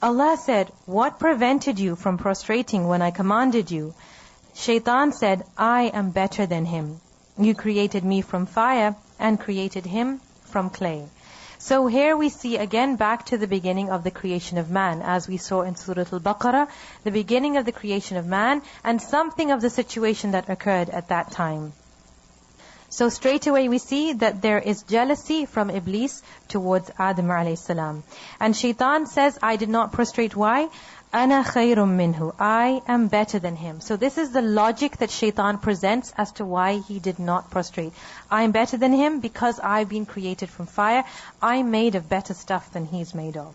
Allah said, what prevented you from prostrating when I commanded you? Shaitan said, I am better than him. You created me from fire and created him from clay. So here we see again back to the beginning of the creation of man, as we saw in Surah Al-Baqarah, the beginning of the creation of man and something of the situation that occurred at that time. So straight away we see that there is jealousy from Iblis towards Adam alayhi salam. And Shaitan says, I did not prostrate. Why? Ana khayrum minhu. I am better than him. So this is the logic that Shaitan presents as to why he did not prostrate. I am better than him because I've been created from fire. I'm made of better stuff than he's made of.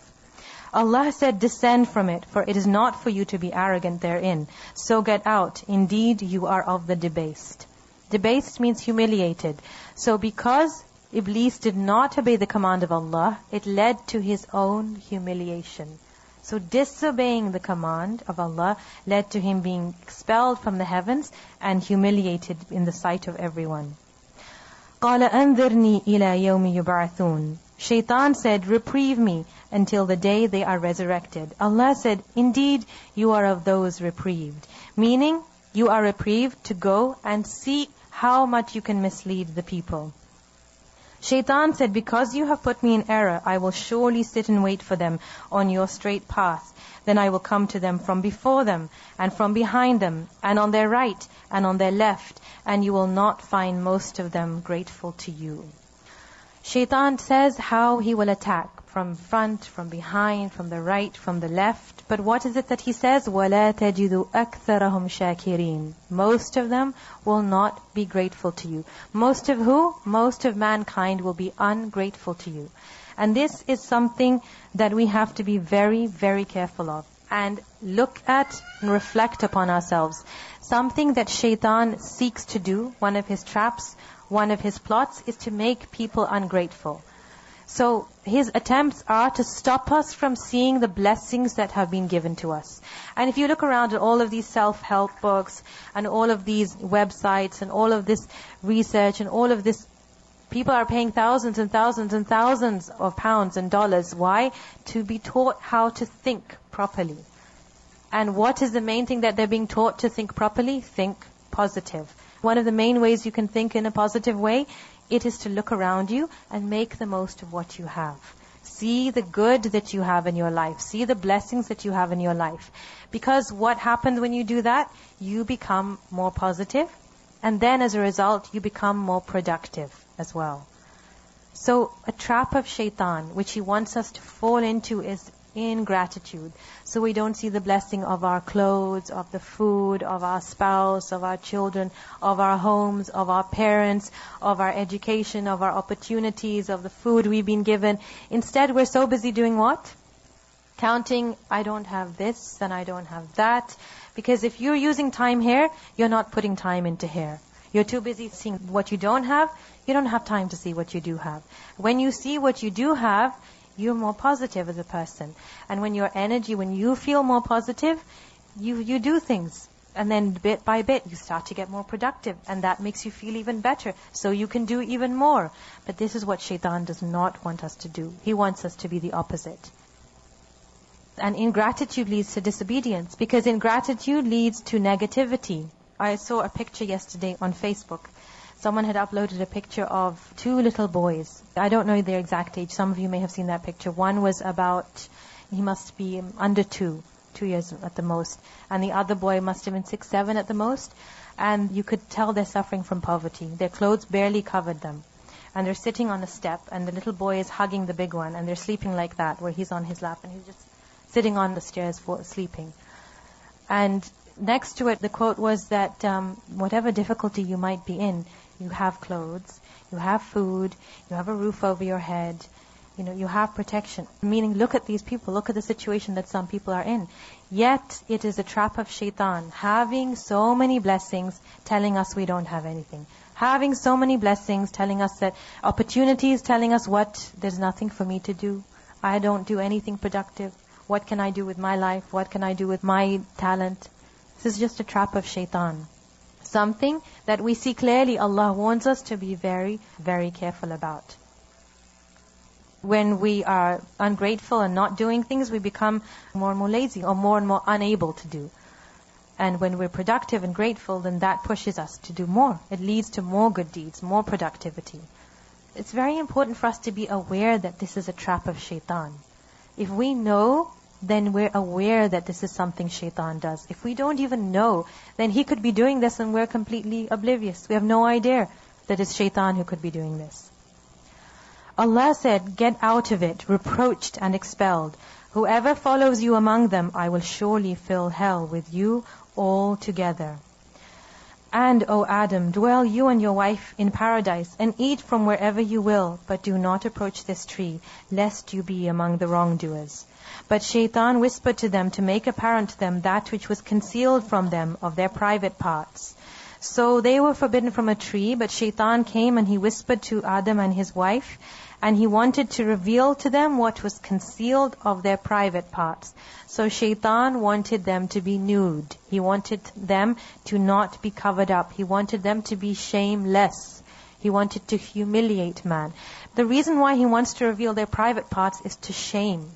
Allah said, descend from it, for it is not for you to be arrogant therein. So get out. Indeed, you are of the debased. Debased means humiliated. So because Iblis did not obey the command of Allah, it led to his own humiliation. So disobeying the command of Allah led to him being expelled from the heavens and humiliated in the sight of everyone. قَالَ أَنذِرْنِي إِلَى يَوْمِ يُبْعَثُونَ. Shaitan said, reprieve me until the day they are resurrected. Allah said, indeed, you are of those reprieved. Meaning, you are reprieved to go and see how much you can mislead the people. Shaitan said, because you have put me in error, I will surely sit and wait for them on your straight path. Then I will come to them from before them, and from behind them, and on their right, and on their left, and you will not find most of them grateful to you. Shaitan says how he will attack, from front, from behind, from the right, from the left. But what is it that he says? وَلَا تَجِدُ أَكْثَرَهُمْ شَاكِرِينَ. Most of them will not be grateful to you. Most of who? Most of mankind will be ungrateful to you. And this is something that we have to be very, very careful of. And look at and reflect upon ourselves. Something that Shaitan seeks to do, one of his traps, one of his plots, is to make people ungrateful. So his attempts are to stop us from seeing the blessings that have been given to us. And if you look around at all of these self-help books and all of these websites and all of this research and all of this, people are paying thousands and thousands and thousands of pounds and dollars. Why? To be taught how to think properly. And what is the main thing that they're being taught to think properly? Think positive. One of the main ways you can think in a positive way, it is to look around you and make the most of what you have. See the good that you have in your life. See the blessings that you have in your life. Because what happens when you do that? You become more positive, and then as a result, you become more productive as well. So a trap of Shaitan, which he wants us to fall into, is ingratitude. So we don't see the blessing of our clothes, of the food, of our spouse, of our children, of our homes, of our parents, of our education, of our opportunities, of the food we've been given. Instead, we're so busy doing what? Counting, I don't have this and I don't have that. Because if you're using time here, you're not putting time into here. You're too busy seeing what you don't have. You don't have time to see what you do have. When you see what you do have, you're more positive as a person. And when your energy, when you feel more positive, you do things. And then bit by bit, you start to get more productive. And that makes you feel even better. So you can do even more. But this is what Shaitan does not want us to do. He wants us to be the opposite. And ingratitude leads to disobedience. Because ingratitude leads to negativity. I saw a picture yesterday on Facebook. Someone had uploaded a picture of 2 little boys. I don't know their exact age. Some of you may have seen that picture. One was about, he must be under 2 years at the most. And the other boy must have been 6, 7 at the most. And you could tell they're suffering from poverty. Their clothes barely covered them. And they're sitting on a step, and the little boy is hugging the big one, and they're sleeping like that, where he's on his lap, and he's just sitting on the stairs sleeping. And next to it, the quote was that whatever difficulty you might be in, you have clothes, you have food, you have a roof over your head, you have protection. Meaning, look at these people, look at the situation that some people are in. Yet, it is a trap of Shaitan, having so many blessings, telling us we don't have anything. Having so many blessings, telling us that opportunities, telling us there's nothing for me to do. I don't do anything productive. What can I do with my life? What can I do with my talent? This is just a trap of Shaitan. Something that we see clearly Allah warns us to be very, very careful about. When we are ungrateful and not doing things, we become more and more lazy or more unable to do. And when we're productive and grateful, then that pushes us to do more. It leads to more good deeds, more productivity. It's very important for us to be aware that this is a trap of shaitan. If we know, then we're aware that this is something shaitan does. If we don't even know, then he could be doing this and we're completely oblivious. We have no idea that it's shaitan who could be doing this. Allah said, "Get out of it, reproached and expelled. Whoever follows you among them, I will surely fill hell with you all together. And, O Adam, dwell you and your wife in paradise, and eat from wherever you will, but do not approach this tree, lest you be among the wrongdoers." But Shaitan whispered to them to make apparent to them that which was concealed from them of their private parts. So they were forbidden from a tree, but Shaitan came and he whispered to Adam and his wife, and he wanted to reveal to them what was concealed of their private parts. So Shaitan wanted them to be nude. He wanted them to not be covered up. He wanted them to be shameless. He wanted to humiliate man. The reason why he wants to reveal their private parts is to shame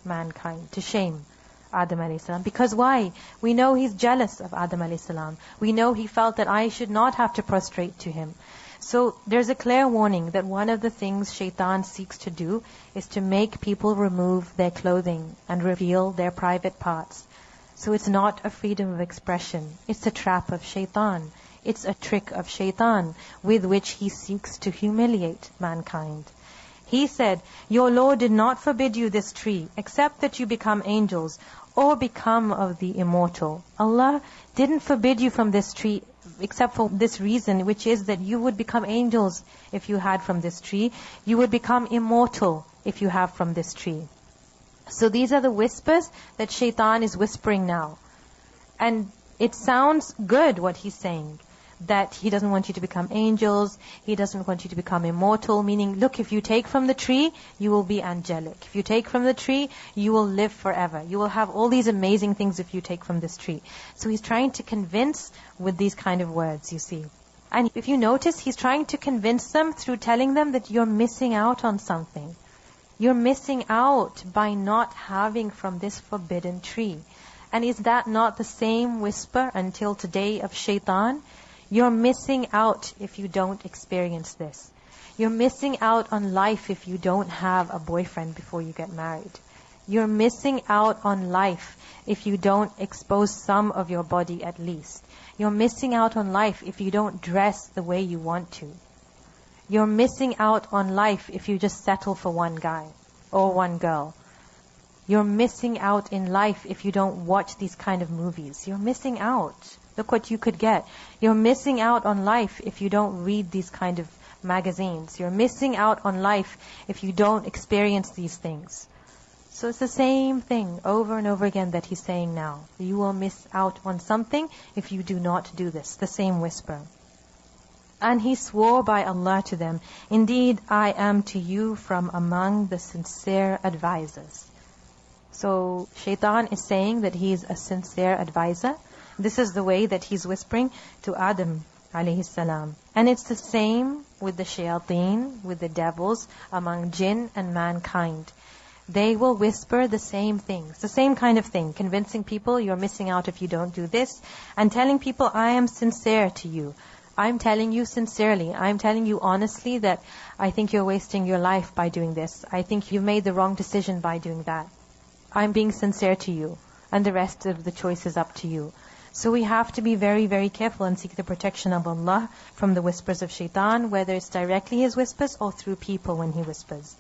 mankind, to shame Adam alayhi salam. Because why? We know he's jealous of Adam alayhi salam. We know he felt that I should not have to prostrate to him. So there's a clear warning that one of the things Shaitan seeks to do is to make people remove their clothing and reveal their private parts. So it's not a freedom of expression. It's a trap of Shaitan. It's a trick of Shaitan with which he seeks to humiliate mankind. He said, "Your Lord did not forbid you this tree, except that you become angels or become of the immortal." Allah didn't forbid you from this tree except for this reason, which is that you would become angels if you had from this tree. You would become immortal if you have from this tree. So these are the whispers that Shaitan is whispering now. And it sounds good what he's saying. That he doesn't want you to become angels, he doesn't want you to become immortal, meaning, look, if you take from the tree, you will be angelic. If you take from the tree, you will live forever. You will have all these amazing things if you take from this tree. So he's trying to convince with these kind of words, you see. And if you notice, he's trying to convince them through telling them that you're missing out on something. You're missing out by not having from this forbidden tree. And is that not the same whisper until today of Shaitan? You're missing out if you don't experience this. You're missing out on life if you don't have a boyfriend before you get married. You're missing out on life if you don't expose some of your body at least. You're missing out on life if you don't dress the way you want to. You're missing out on life if you just settle for one guy or one girl. You're missing out in life if you don't watch these kind of movies. You're missing out. Look what you could get. You're missing out on life if you don't read these kind of magazines. You're missing out on life if you don't experience these things. So it's the same thing over and over again that he's saying now. You will miss out on something if you do not do this. The same whisper. And he swore by Allah to them, "Indeed, I am to you from among the sincere advisors." So Shaitan is saying that he is a sincere advisor. This is the way that he's whispering to Adam alayhi salam. And it's the same with the shayateen, with the devils among jinn and mankind. They will whisper the same things, the same kind of thing, convincing people you're missing out if you don't do this, and telling people, I am sincere to you. I'm telling you sincerely. I'm telling you honestly that I think you're wasting your life by doing this. I think you've made the wrong decision by doing that. I'm being sincere to you, and the rest of the choice is up to you. So we have to be very, very careful and seek the protection of Allah from the whispers of Shaitan, whether it's directly his whispers or through people when he whispers.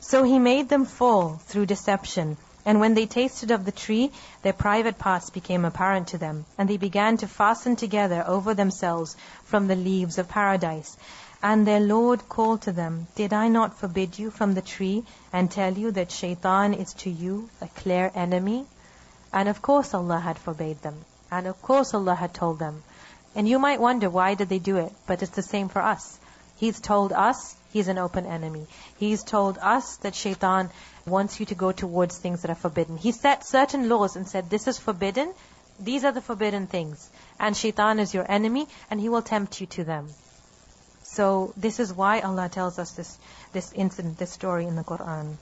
So he made them fall through deception. And when they tasted of the tree, their private parts became apparent to them, and they began to fasten together over themselves from the leaves of paradise. And their Lord called to them, "Did I not forbid you from the tree and tell you that Shaitan is to you a clear enemy?" And of course Allah had forbade them. And of course Allah had told them. And you might wonder, why did they do it? But it's the same for us. He's told us he's an open enemy. He's told us that Shaitan wants you to go towards things that are forbidden. He set certain laws and said, this is forbidden. These are the forbidden things. And Shaitan is your enemy, and he will tempt you to them. So this is why Allah tells us this incident, this story in the Quran.